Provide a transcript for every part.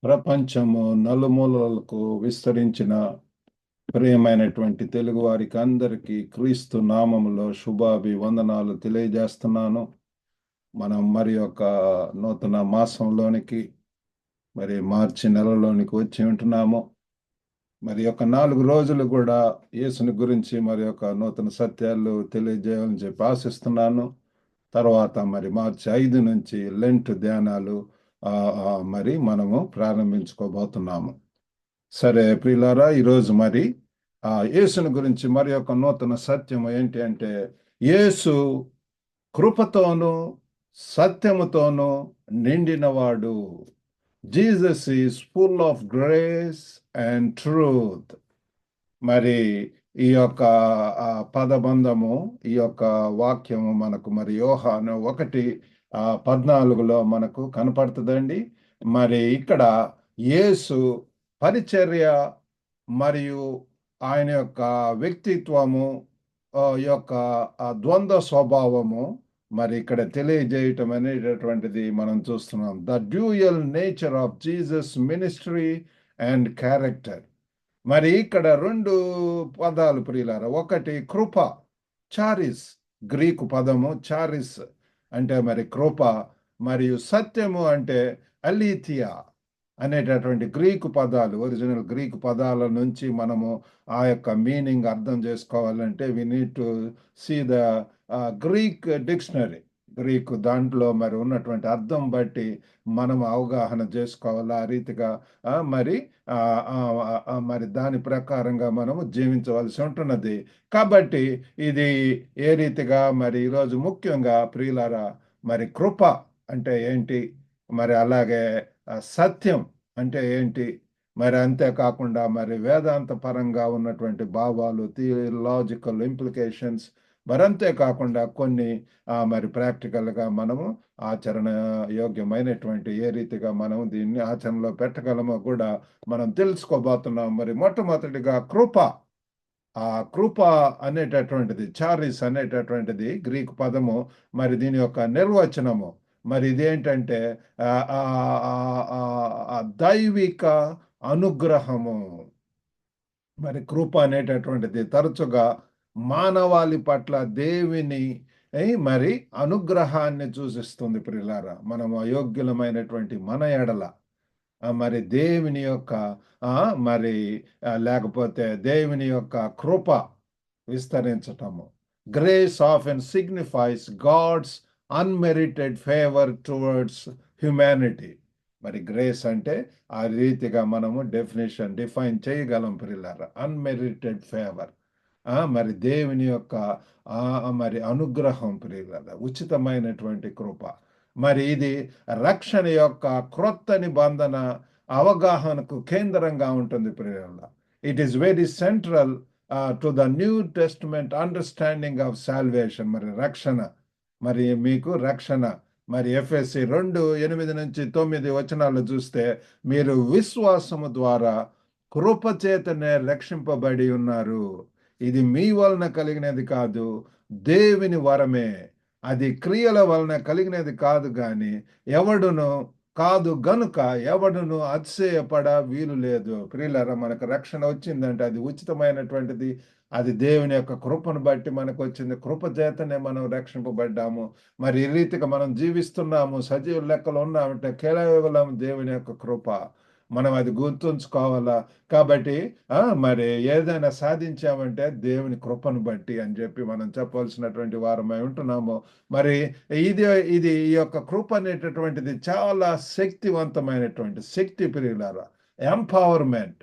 ప్రపంచము నలుమూలలకు విస్తరించిన ప్రియమైనటువంటి తెలుగు వారికి అందరికీ క్రీస్తు నామములో శుభాభివందనాలు తెలియజేస్తున్నాను. మనం మరి ఒక నూతన మాసంలోనికి మార్చి నెలలోనికి వచ్చి ఉంటున్నాము. మరి ఒక 4 రోజులు కూడా యేసుని గురించి మరి ఒక నూతన సత్యాలు తెలియజేయాలని చెప్పి ఆశిస్తున్నాను. తర్వాత మార్చి 5 నుంచి లెంట్ ధ్యానాలు మనము ప్రారంభించుకోబోతున్నాము. సరే ప్రియులారా, ఈరోజు యేసుని గురించి మరి ఒక నూతన సత్యం ఏంటి అంటే, యేసు కృపతోనూ సత్యముతోనూ నిండినవాడు. Jesus is full of grace and truth. మరి ఈ యొక్క పదబంధము, ఈ యొక్క వాక్యము మనకు యోహాను 1:14 మనకు కనపడుతుందండి. ఇక్కడ యేసు పరిచర్య మరియు ఆయన యొక్క వ్యక్తిత్వము యొక్క ద్వంద్వ స్వభావము ఇక్కడ తెలియజేయటం అనేటటువంటిది మనం చూస్తున్నాం. The dual nature of Jesus ministry and character. ఇక్కడ 2 పదాలు ప్రియులారా. ఒకటి కృప, చారిస్, గ్రీకు పదము చారిస్ అంటే కృప, మరియు సత్యము అంటే అలీథియా అనేటటువంటి గ్రీకు పదాలు, ఒరిజినల్ గ్రీకు పదాల నుంచి మనము ఆ యొక్క మీనింగ్ అర్థం చేసుకోవాలంటే we need to see the Greek dictionary. Greek దాంట్లో ఉన్నటువంటి అర్థం బట్టి మనం అవగాహన చేసుకోవాలి. ఆ రీతిగా దాని ప్రకారంగా మనము జీవించవలసి ఉంటున్నది. కాబట్టి ఇది ఏ రీతిగా ఈరోజు ముఖ్యంగా ప్రియులారా, కృప అంటే ఏంటి, అలాగే సత్యం అంటే ఏంటి, అంతేకాకుండా వేదాంత పరంగా ఉన్నటువంటి భావాలు, థియలాజికల్ ఇంప్లికేషన్స్, అంతేకాకుండా కొన్ని ప్రాక్టికల్గా మనము ఆచరణ యోగ్యమైనటువంటి ఏ రీతిగా మనం దీన్ని ఆచరణలో పెట్టగలమో కూడా మనం తెలుసుకోబోతున్నాం. మొట్టమొదటిగా కృప. ఆ కృప అనేటటువంటిది, చారిస్ అనేటటువంటిది గ్రీకు పదము. దీని యొక్క నిర్వచనము ఇదేంటంటే దైవిక అనుగ్రహము. కృప అనేటటువంటిది తరచుగా మానవాళి పట్ల దేవుని అనుగ్రహాన్ని సూచిస్తుంది ప్రియులారా. మనం అయోగ్యులమైనటువంటి మన ఎడల దేవుని యొక్క లేకపోతే దేవుని యొక్క కృప విస్తరించటము. Grace often signifies God's unmerited favour towards humanity. Grace అంటే ఆ రీతిగా మనము డిఫైన్ చేయగలం ప్రియులారా. అన్మెరిటెడ్ ఫేవర్ దేవుని యొక్క అనుగ్రహం ప్రియులారా, ఉచితమైనటువంటి కృప. ఇది రక్షణ యొక్క క్రొత్త నిబంధన అవగాహనకు కేంద్రంగా ఉంటుంది ప్రియులారా. It is very central to the new testament understanding of salvation. రక్షణ మీకు రక్షణ ఎఫెసీ 2:8-9 చూస్తే, మీరు విశ్వాసము ద్వారా కృపచేతనే రక్షింపబడి ఉన్నారు. ఇది మీ వలన కలిగినది కాదు, దేవుని వరమే. అది క్రియల వలన కలిగినది కాదు గాని ఎవడును కాదు గనుక ఎవడును అతిశయపడ వీలు లేదు. ప్రియులారా, మనకు రక్షణ వచ్చిందంటే అది ఉచితమైనటువంటిది. అది దేవుని యొక్క కృపను బట్టి మనకు వచ్చింది. కృప చేతనే మనం రక్షింపబడ్డాము. ఈ రీతిగా మనం జీవిస్తున్నాము, సజీవ లెక్కలు ఉన్నామంటే కేవలం దేవుని యొక్క కృప. మనం అది గుర్తుంచుకోవాలా. కాబట్టి ఏదైనా సాధించామంటే దేవుని కృపను బట్టి అని చెప్పి మనం చెప్పవలసినటువంటి వారమై ఉంటున్నాము. ఇది ఈ యొక్క కృప అనేటటువంటిది చాలా శక్తివంతమైనటువంటి శక్తి ప్రియులారా. ఎంపవర్మెంట్.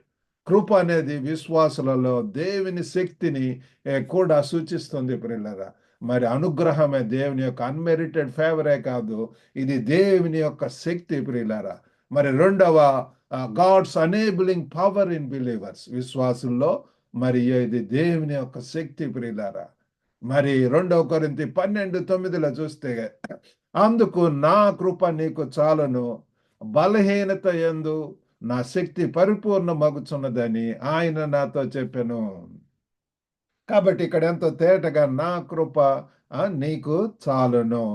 కృప అనేది విశ్వాసులలో దేవుని శక్తిని కూడా సూచిస్తుంది ప్రియులారా. అనుగ్రహమే దేవుని యొక్క అన్మెరిటెడ్ ఫేవరే కాదు, ఇది దేవుని యొక్క శక్తి ప్రియులారా. రెండవ God's enabling power in believers. విశ్వాసుల్లో ఇది దేవుని యొక్క శక్తి ప్రియులారా. 2 కొరింథీ 12:9 చూస్తే, అందుకు నా కృప నీకు చాలును, బలహీనత యందు నా శక్తి పరిపూర్ణమగుచున్నదని ఆయన నాతో చెప్పెను. కాబట్టి ఇక్కడ ఎంతో తేటగా నా కృప నీకు చాలును.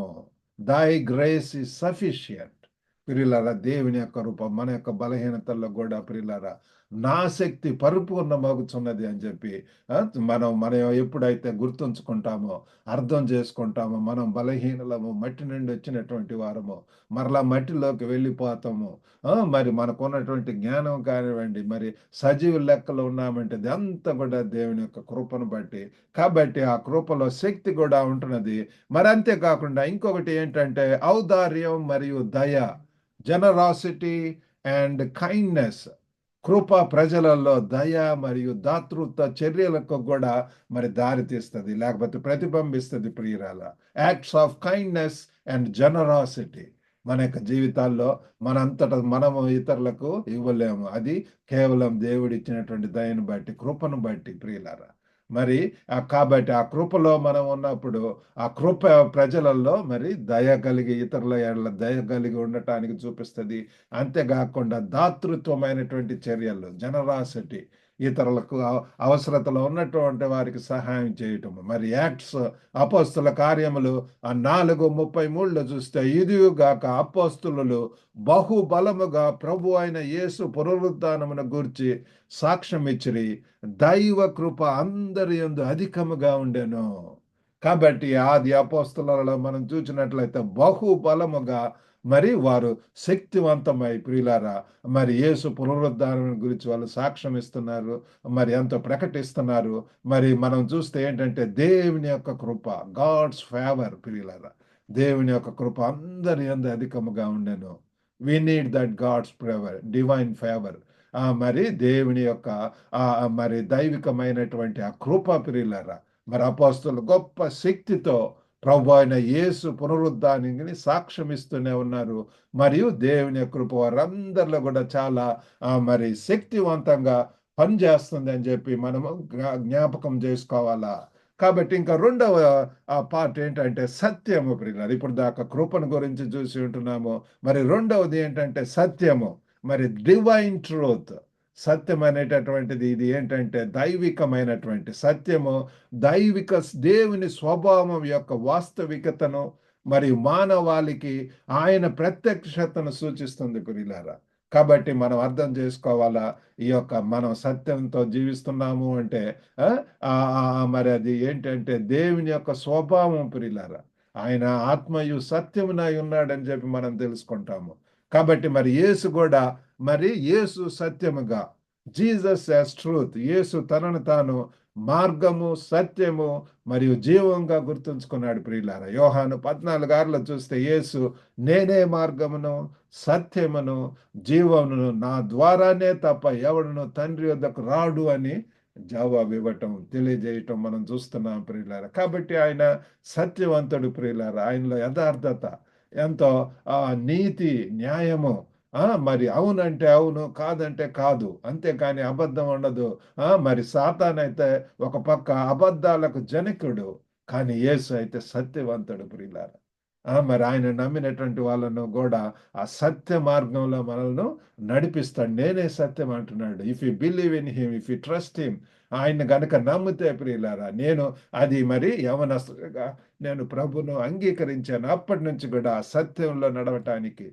దై గ్రేస్ ఇస్ సఫిషియంట్. ప్రియులారా, దేవుని యొక్క రూపం మన యొక్క బలహీనతల్లో కూడా ప్రియులారా నా శక్తి పరిపూర్ణమగుచున్నది అని చెప్పి ఆ, మనం ఎప్పుడైతే గుర్తుంచుకుంటామో, అర్థం చేసుకుంటామో, మనం బలహీనలము, మట్టి నుండి వచ్చినటువంటి వారము, మరలా మట్టిలోకి వెళ్ళిపోతాము. మరి మనకున్నటువంటి జ్ఞానం కానివ్వండి, మరి సజీవ లెక్కలో ఉన్నామంటే ఇదంతా కూడా దేవుని యొక్క కృపను బట్టి. కాబట్టి ఆ కృపలో శక్తి కూడా ఉంటున్నది. మరి అంతేకాకుండా ఇంకొకటి ఏంటంటే ఔదార్యం మరియు దయ, జనరాసిటీ అండ్ కైండ్నెస్. కృప ప్రజలలో దయ మరియు దాతృత్వ చర్యలకు కూడా మరి దారి తీస్తుంది, లేకపోతే ప్రతిబింబిస్తుంది ప్రియురాల. Acts of kindness and generosity మన యొక్క జీవితాల్లో మనంతట మనము ఇతరులకు ఇవ్వలేము. అది కేవలం దేవుడిచ్చినటువంటి దయను బట్టి, కృపను బట్టి ప్రియులారా. మరి కాబట్టి ఆ కృపలో మనం ఉన్నప్పుడు ఆ కృప ప్రజలలో మరి దయ కలిగి, ఇతరుల ఎడల దయ కలిగి ఉండటానికి చూపిస్తుంది. అంతేకాకుండా దాతృత్వమైనటువంటి చర్యలు, జనరాసిటీ, ఇతరులకు అవసరతలో ఉన్నటువంటి వారికి సహాయం చేయటం. మరి యాక్ట్స్, అపోస్తుల కార్యములు 4:33 చూస్తే, ఇదిగాక అపోస్తులు బహుబలముగా ప్రభు అయిన యేసు పునరుద్ధానమును గూర్చి సాక్ష్యం ఇచ్చిరి, దైవ కృప అందరి యందు అధికముగా ఉండెను. కాబట్టి ఆది అపోస్తలులలో మనం చూసినట్లయితే బహుబలముగా మరి వారు శక్తివంతమై ప్రియులారా మరి యేసు పునరుద్ధానం గురించి వాళ్ళు సాక్ష్యం ఇస్తున్నారు, మరి ఎంతో ప్రకటిస్తున్నారు. మరి మనం చూస్తే ఏంటంటే దేవుని యొక్క కృప, గాడ్స్ ఫేవర్ ప్రియులారా, దేవుని యొక్క కృప అందరి యందు అధికముగా ఉండెను. We need that God's favour, divine favour. మరి దేవుని యొక్క మరి దైవికమైనటువంటి ఆ కృప ప్రియులారా. మరి అపోస్తలులు గొప్ప శక్తితో ప్రభు అయిన యేసు పునరుద్ధానానికి సాక్ష్యం ఇస్తూనే ఉన్నారు. మరియు దేవుని కృప వారందరిలో కూడా చాలా మరి శక్తివంతంగా పనిచేస్తుంది అని చెప్పి మనము జ్ఞాపకం చేసుకోవాలా. కాబట్టి ఇంకా రెండవ పార్ట్ ఏంటంటే సత్యము ప్రియులారా. ఇప్పుడు దాకా కృపను గురించి చూసి ఉంటున్నాము. మరి రెండవది ఏంటంటే సత్యము, మరి డివైన్ ట్రూత్. సత్యం అనేటటువంటిది ఇది ఏంటంటే దైవికమైనటువంటి సత్యము, దైవిక దేవుని స్వభావం యొక్క వాస్తవికతను మరియు మానవాళికి ఆయన ప్రత్యక్షతను సూచిస్తుంది ప్రియులారా. కాబట్టి మనం అర్థం చేసుకోవాలా, ఈ యొక్క మనం సత్యంతో జీవిస్తున్నాము అంటే మరి అది ఏంటంటే దేవుని యొక్క స్వభావం ప్రియులారా. ఆయన ఆత్మయు సత్యమునై ఉన్నాడని చెప్పి మనం తెలుసుకుంటాము. కాబట్టి మరి యేసు కూడా, మరి యేసు సత్యముగా, జీసస్ యాజ్ ట్రూత్, యేసు తనను తాను మార్గము, సత్యము మరియు జీవంగా గుర్తుంచుకున్నాడు ప్రియులారా. యోహాను 14:6 చూస్తే యేసు నేనే మార్గమును, సత్యమును, జీవమును, నా ద్వారానే తప్ప ఎవడును తండ్రి వద్దకు రాడు అని జవాబు ఇవ్వటం, తెలియజేయటం మనం చూస్తున్నాం ప్రియులారా. కాబట్టి ఆయన సత్యవంతుడు ప్రియులారా. ఆయనలో యథార్థత, ఎంతో నీతి, న్యాయము, మరి అవునంటే అవును, కాదంటే కాదు, అంతేకాని అబద్ధం ఉండదు. మరి సాతానైతే ఒక పక్క అబద్ధాలకు జనకుడు, కానీ యేసు అయితే సత్యవంతుడు ప్రియులారా. మరి ఆయన నమ్మినటువంటి వాళ్ళను కూడా ఆ సత్య మార్గంలో మనల్ని నడిపిస్తాడు. నేనే సత్యం అంటున్నాడు. If you believe in him, if you trust him, ఆయన గనక నమ్మితే ప్రియులారా. నేను అది మరి యవనస్తుగా నేను ప్రభును అంగీకరించాను. అప్పటి నుంచి కూడా ఆ సత్యంలో నడవటానికి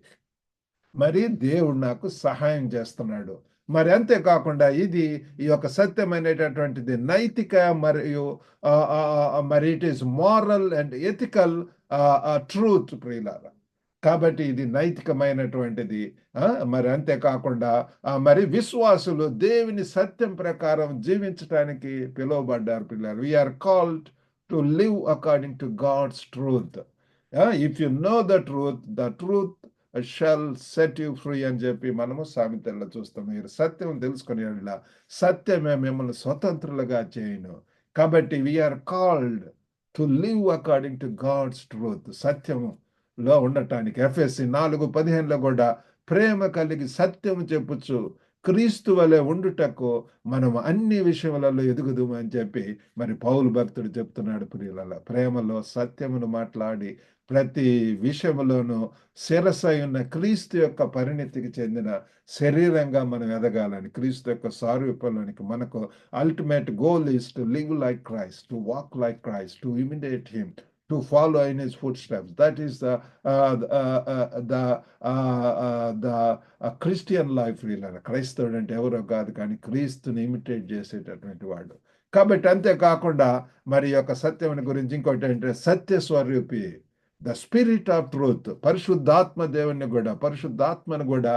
మరి దేవుడు నాకు సహాయం చేస్తున్నాడు. మరి అంతేకాకుండా ఇది ఈ యొక్క సత్యం అనేటటువంటిది నైతిక మరియు మరి it is moral and ethical truth ప్రియులారా. కాబట్టి ఇది నైతికమైనటువంటిది. మరి అంతేకాకుండా మరి విశ్వాసులు దేవుని సత్యం ప్రకారం జీవించడానికి పిలువబడ్డారు పిల్లలు. We are called to live according to God's truth. If you know the truth, the truth shall set you free అని చెప్పి మనము సామెతల్లో చూస్తాం. మీరు సత్యం తెలుసుకుని సత్యమే మిమ్మల్ని స్వతంత్రులుగా చేయను. కాబట్టి we are called to live according to God's truth, సత్యములో ఉండటానికి. ఎఫెసీ 4:15 కూడా ప్రేమ కలిగి సత్యము చెప్పుచు క్రీస్తు వలె ఉండుటకు మనం అన్ని విషయములలో ఎదుగుదుము అని చెప్పి మరి పౌలు భక్తుడు చెప్తున్నాడు ప్రియులలో. ప్రేమలో సత్యమును మాట్లాడి ప్రతి విషయములోనూ శిరసై ఉన్న క్రీస్తు యొక్క పరిణితికి చెందిన శరీరంగా మనం ఎదగాలని, క్రీస్తు యొక్క సారూప్యంలోనికి. మనకు ultimate goal is to live like Christ, to walk like Christ, to imitate him, to follow in his footsteps. That is the Christian life. క్రైస్తవుడు అంటే ఎవరో కాదు, కానీ క్రీస్తుని ఇమిటేట్ చేసేటటువంటి వాడు. కాబట్టి అంతేకాకుండా మరి యొక్క సత్యం గురించి ఇంకోటి ఏంటంటే సత్య స్వరూపి, ద స్పిరిట్ ఆఫ్ ట్రూత్. పరిశుద్ధాత్మను కూడా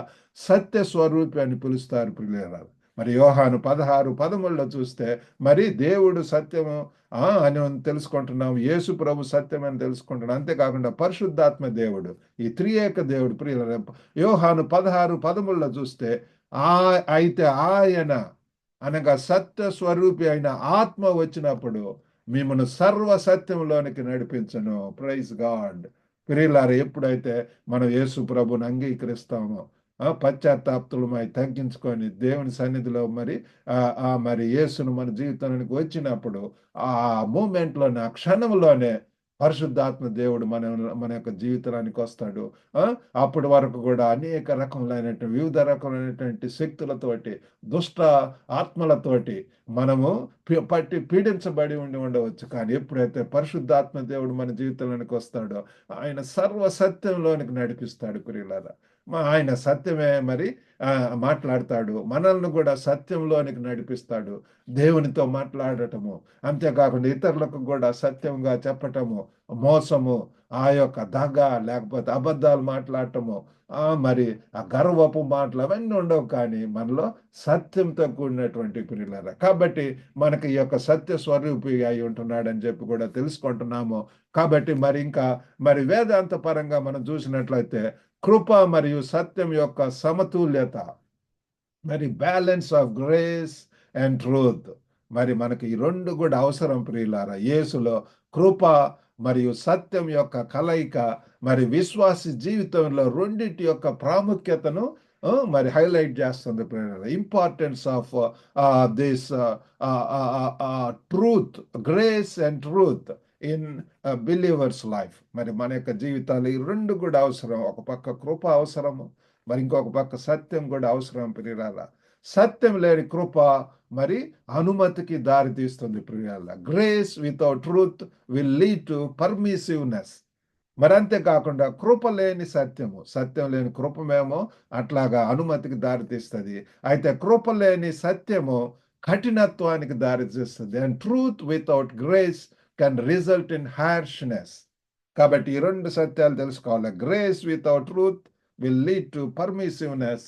సత్య స్వరూపి అని పిలుస్తారు ప్రియులారా. మరి యోహాను 16:13 చూస్తే మరి దేవుడు సత్యము అని తెలుసుకుంటున్నాం, యేసు ప్రభు సత్యం అని తెలుసుకుంటున్నాం. అంతేకాకుండా పరిశుద్ధాత్మ దేవుడు, ఈ త్రియేక దేవుడు ప్రియులారా. యోహాను 16:13 చూస్తే అయితే ఆయన అనగా సత్య స్వరూపి అయిన ఆత్మ వచ్చినప్పుడు మిమ్మల్ని సర్వ సత్యంలోనికి నడిపించను. Praise God. ప్రియులారా, ఎప్పుడైతే మనం యేసు ప్రభుని అంగీకరిస్తామో, పశ్చాత్తాప్తులమై తగ్గించుకొని దేవుని సన్నిధిలో మరి యేసును మన జీవితానికి వచ్చినప్పుడు ఆ మూమెంట్లోనే, ఆ క్షణంలోనే పరిశుద్ధాత్మ దేవుడు మన యొక్క జీవితానికి వస్తాడు. అప్పటి వరకు కూడా అనేక రకములైనటువంటి వివిధ రకములైనటువంటి శక్తులతోటి, దుష్ట ఆత్మలతోటి మనము పీడించబడి ఉండవచ్చు. కానీ ఎప్పుడైతే పరిశుద్ధాత్మ దేవుడు మన జీవితంలోనికి వస్తాడో ఆయన సర్వ సత్యంలోనికి నడిపిస్తాడు ప్రియులారా. ఆయన సత్యమే మరి మాట్లాడతాడు, మనల్ని కూడా సత్యంలోనికి నడిపిస్తాడు. దేవునితో మాట్లాడటము, అంతేకాకుండా ఇతరులకు కూడా సత్యంగా చెప్పటము, మోసము, ఆ యొక్క దగ లేకపోతే అబద్ధాలు మాట్లాడటము, మరి ఆ గర్వపు మాటలు అవన్నీ ఉండవు. కానీ మనలో సత్యంతో కూడినటువంటి ప్రియులారా. కాబట్టి మనకి ఈ యొక్క సత్య స్వరూపి అయి ఉంటున్నాడని చెప్పి కూడా తెలుసుకుంటున్నాము. కాబట్టి ఇంకా వేదాంత పరంగా మనం చూసినట్లయితే కృప మరియు సత్యం యొక్క సమతుల్యత, balance of grace and truth, మనకి ఈ రెండు కూడా అవసరం ప్రియులారా. యేసులో కృప మరియు సత్యం యొక్క కలయిక విశ్వాసి జీవితంలో రెండింటి యొక్క ప్రాముఖ్యతను హైలైట్ చేస్తుంది ప్రియులారా. Importance of this truth, grace and truth in believers life. మన యొక్క జీవితాలు ఈ రెండు కూడా అవసరం. ఒక పక్క కృప అవసరము, ఇంకొక పక్క సత్యం కూడా అవసరం ప్రియులారా. సత్యం లేని కృప అనుమతికి దారి తీస్తుంది ప్రియులారా. Grace without truth will lead to permissiveness. అంతేకాకుండా కృప లేని సత్యము, సత్యం లేని కృపమేమో అట్లాగా అనుమతికి దారి తీస్తుంది. అయితే కృప లేని సత్యము కఠినత్వానికి దారి తీస్తుంది. And truth without grace can result in harshness. కాబట్టి ఈ రెండు సత్యాలు తెలుసుకోవాలి. Grace without truth will lead to permissiveness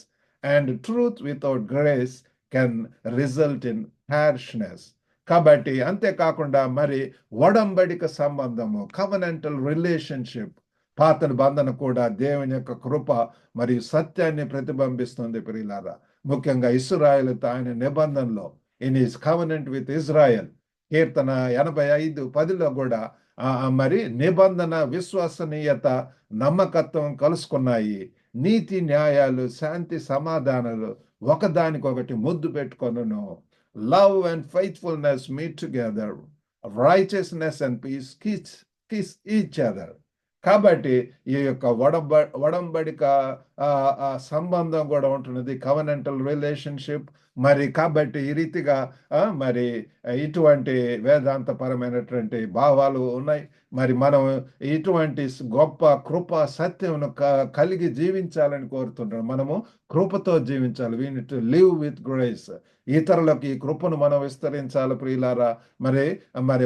and truth without grace can result in harshness. కాబట్టి అంతేకాకుండా ఒడంబడిక సంబంధము, కవెనెంటల్ రిలేషన్షిప్, పాత నిబంధన కూడా దేవుని యొక్క కృప మరియు సత్యాన్ని ప్రతిబింబిస్తుంది ప్రియులారా. ముఖ్యంగా ఇశ్రాయేలుతో ఆయన నిబంధనలో, in his covenant with Israel, కీర్తన 85:10 కూడా నిబంధన, విశ్వసనీయత, నమ్మకత్వం కలుసుకున్నాయి. నీతి న్యాయాలు, శాంతి సమాధానాలు ఒకదానికొకటి ముద్దు పెట్టుకొనును. Love and faithfulness meet together, righteousness and peace kiss each other. కాబట్టి ఈ యొక్క ఒడంబడిక సంబంధం కూడా ఉంటున్నది, కవెనెంటల్ రిలేషన్షిప్. కాబట్టి ఈ రీతిగా ఇటువంటి వేదాంతపరమైనటువంటి భావాలు ఉన్నాయి. మనం ఇటువంటి గొప్ప కృప సత్యమును కలిగి జీవించాలని కోరుతుంటాం. మనము కృపతో జీవించాలి. We need to live with grace. ఇతరులకు ఈ కృపను మనం విస్తరించాలి ప్రియులారా.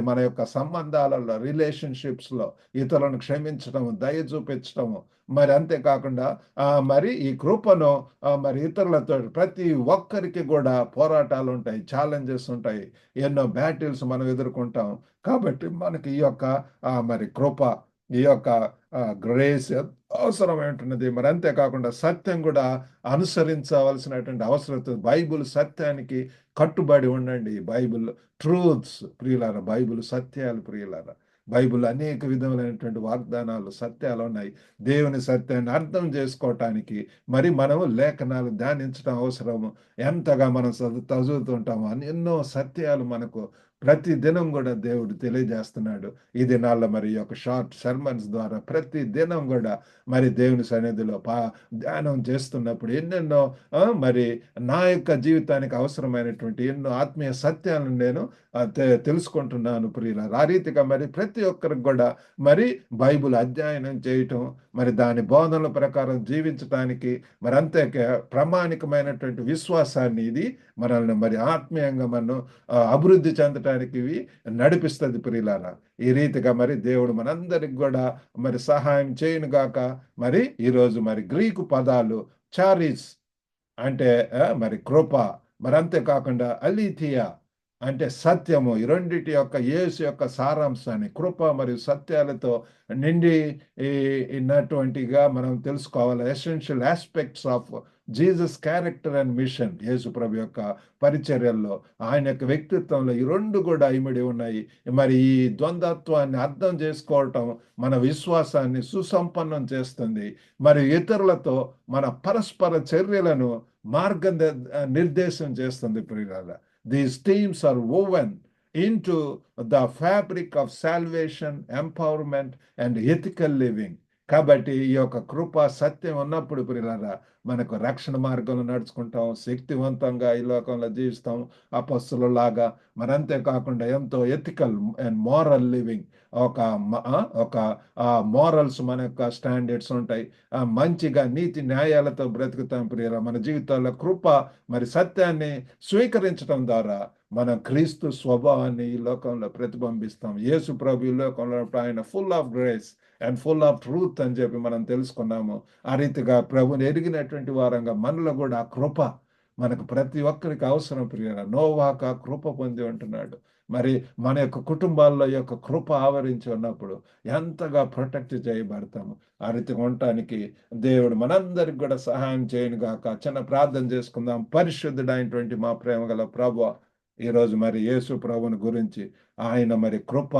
మన యొక్క సంబంధాలలో, రిలేషన్షిప్స్లో ఇతరులను క్షమించటము, దయ చూపించటము, అంతేకాకుండా ఈ కృపను ఇతరులతో, ప్రతి ఒక్కరికి కూడా పోరాటాలు ఉంటాయి, ఛాలెంజెస్ ఉంటాయి, ఎన్నో బ్యాటిల్స్ మనం ఎదుర్కొంటాం. కాబట్టి మనకి ఈ యొక్క కృప, ఈ యొక్క గ్రేస్ అవసరమైనటువంటిది. అంతేకాకుండా సత్యం కూడా అనుసరించవలసినటువంటి అవసరం. బైబుల్ సత్యానికి కట్టుబడి ఉండండి. బైబుల్ ట్రూత్స్ ప్రియులారా, బైబుల్ సత్యాలు ప్రియులారా. బైబుల్ అనేక విధములైనటువంటి వాగ్దానాలు, సత్యాలు ఉన్నాయి. దేవుని సత్యాన్ని అర్థం చేసుకోవటానికి మనము లేఖనాలు ధ్యానించడం అవసరము. ఎంతగా మనం చదువుతుంటామో ఎన్నో సత్యాలు మనకు ప్రతి దినం కూడా దేవుడు తెలియజేస్తున్నాడు. ఈ దినాల్లో మరి ఈ యొక్క షార్ట్ సెర్మన్స్ ద్వారా ప్రతి దినం కూడా మరి దేవుని సన్నిధిలో ధ్యానం చేస్తున్నప్పుడు ఎన్నెన్నో మరి నా యొక్క జీవితానికి అవసరమైనటువంటి ఎన్నో ఆత్మీయ సత్యాలను నేను తెలుసుకుంటున్నాను ప్రియులారా. ఆ రీతిగా మరి ప్రతి ఒక్కరికి కూడా మరి బైబిల్ అధ్యయనం చేయటం, మరి దాని బోధనల ప్రకారం జీవించటానికి మరి అంతే ప్రామాణికమైనటువంటి విశ్వాసాన్ని ఇది మనల్ని మరి ఆత్మీయంగా మనం అభివృద్ధి చెందటానికి ఇవి నడిపిస్తుంది ప్రియులారా. ఈ రీతిగా మరి దేవుడు మనందరికి కూడా మరి సహాయం చేయను గాక. మరి ఈరోజు మరి గ్రీకు పదాలు చారిస్ అంటే మరి కృప, మరి అంతేకాకుండా అలీథియా అంటే సత్యము, ఈ రెండిటి యొక్క యేసు యొక్క సారాంశాన్ని కృప మరియు సత్యాలతో నిండి ఉన్నటువంటిగా మనం తెలుసుకోవాలి. Essential aspects of Jesus character and mission, యేసు ప్రభు యొక్క పరిచర్యల్లో, ఆయన యొక్క వ్యక్తిత్వంలో ఈ రెండు కూడా ఇమిడి ఉన్నాయి. మరి ఈ ద్వంద్వత్వాన్ని అర్థం చేసుకోవటం మన విశ్వాసాన్ని సుసంపన్నం చేస్తుంది. మరి ఇతరులతో మన పరస్పర చర్యలను నిర్దేశం చేస్తుంది ప్రియులారా. These themes are woven into the fabric of salvation, empowerment, and ethical living. కాబట్టి ఈ యొక్క కృప సత్యం ఉన్నప్పుడు ప్రియులారా మనకు రక్షణ మార్గంలో నడుచుకుంటాం, శక్తివంతంగా ఈ లోకంలో జీవిస్తాం అపొస్తలులాగా. మరి అంతేకాకుండా ఎంతో ఎథికల్ అండ్ మోరల్ లివింగ్, ఒక మోరల్స్ మన యొక్క స్టాండర్డ్స్ ఉంటాయి. మంచిగా నీతి న్యాయాలతో బ్రతుకుతాం ప్రియుల. మన జీవితాల్లో కృప మరి సత్యాన్ని స్వీకరించడం ద్వారా మనం క్రీస్తు స్వభావాన్ని ఈ లోకంలో ప్రతిబింబిస్తాం. యేసు ప్రభు ఈ లోకంలో ఆయన full of grace and full of truth అని చెప్పి మనం తెలుసుకున్నాము. ఆ రీతిగా ప్రభుని ఎరిగినటువంటి వారంగా మనలో కూడా ఆ కృప మనకు ప్రతి ఒక్కరికి అవసరం ప్రియుల. నోవాహు ఆ కృప పొంది ఉంటున్నాడు. మరి మన యొక్క కుటుంబాల్లో యొక్క కృప ఆవరించి ఉన్నప్పుడు ఎంతగా ప్రొటెక్ట్ చేయబడతాము. ఆ రీతిగా ఉండటానికి దేవుడు మనందరికి కూడా సహాయం చేయను గాక. చిన్న ప్రార్థన చేసుకుందాం. పరిశుద్ధుడైనటువంటి మా ప్రేమ గల ప్రభువా, ఈరోజు మరి యేసు ప్రభుని గురించి ఆయన మరి కృప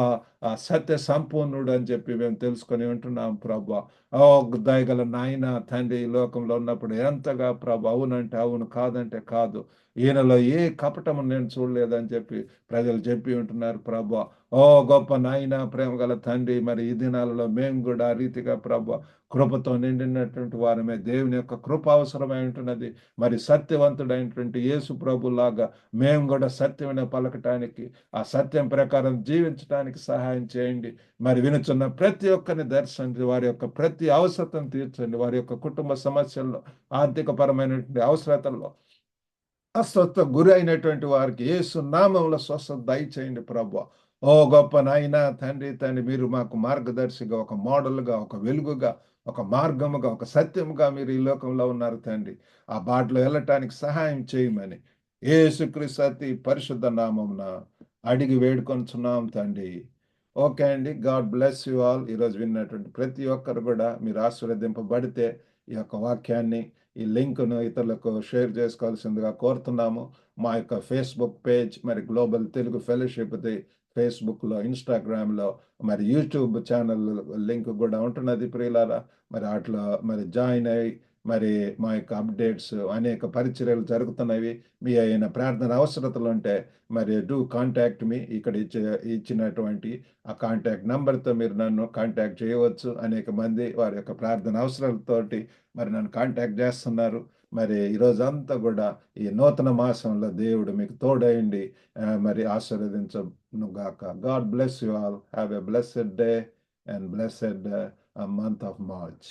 సత్య సంపూర్ణుడు అని చెప్పి మేము తెలుసుకొని ఉంటున్నాం ప్రభువా. దయగల నాయన తండ్రి ఈ లోకంలో ఉన్నప్పుడు ఎంతగా ప్రభు అవునంటే అవును, కాదంటే కాదు, ఈయనలో ఏ కపటము నేను చూడలేదని చెప్పి ప్రజలు చెప్పి ఉంటున్నారు ప్రభువా. గొప్ప నాయన ప్రేమ గల తండ్రి, మరి ఈ దినాలలో మేము కూడా ఆ రీతిగా ప్రభువా కృపతో నిండినటువంటి వారమే. దేవుని యొక్క కృప అవసరమై ఉంటున్నది. మరి సత్యవంతుడైనటువంటి యేసు ప్రభులాగా మేము కూడా సత్యమైన పలకటానికి, ఆ సత్యం ప్రకారం జీవించడానికి సహాయం చేయండి. మరి వినుచున్న ప్రతి ఒక్కరిని దర్శించి వారి యొక్క ప్రతి అవసరతను తీర్చండి. వారి యొక్క కుటుంబ సమస్యల్లో, ఆర్థిక పరమైనటువంటి అవసరతల్లో అస్వస్థ గురి అయినటువంటి వారికి యేసు నామములో స్వస్థత దయచేయండి ప్రభువా. గొప్ప నాయన తండ్రి, మీరు మాకు మార్గదర్శిగా, ఒక మోడల్గా, ఒక వెలుగుగా, ఒక మార్గముగా, ఒక సత్యముగా మీరు ఈ లోకంలో ఉన్నారు తండ్రి. ఆ బాటలో వెళ్ళటానికి సహాయం చేయమని యేసుక్రీస్తు అతి పరిశుద్ధ నామమున అడిగి వేడుకొంచున్నాం తండ్రి. ఓకే అండి. God bless you all. ఈరోజు విన్నటువంటి ప్రతి ఒక్కరు కూడా మీరు ఆశీర్వదింపబడితే ఈ యొక్క వాక్యాన్ని, ఈ లింక్ను ఇతరులకు షేర్ చేసుకోవాల్సిందిగా కోరుతున్నాము. మా యొక్క ఫేస్బుక్ పేజ్, మరి గ్లోబల్ తెలుగు ఫెలోషిప్ది ఫేస్బుక్లో, ఇన్స్టాగ్రామ్లో, మరి యూట్యూబ్ ఛానల్ లింక్ కూడా ఉంటున్నది ప్రియులారా. మరి వాటిలో మరి జాయిన్ అయ్యి మరి మా యొక్క అప్డేట్స్, అనేక పరిచర్యలు జరుగుతున్నవి. మీ అయిన ప్రార్థన అవసరతలు ఉంటే మరి డూ కాంటాక్ట్ మీ. ఇక్కడ ఇచ్చినటువంటి ఆ కాంటాక్ట్ నెంబర్తో మీరు నన్ను కాంటాక్ట్ చేయవచ్చు. అనేక మంది వారి యొక్క ప్రార్థన అవసరాలతోటి మరి నన్ను కాంటాక్ట్ చేస్తున్నారు. మరి ఈరోజంతా కూడా ఈ నూతన మాసంలో దేవుడు మీకు తోడయండి మరి ఆశీర్వదించను గాక. God bless you all. Have a blessed day and blessed month of March.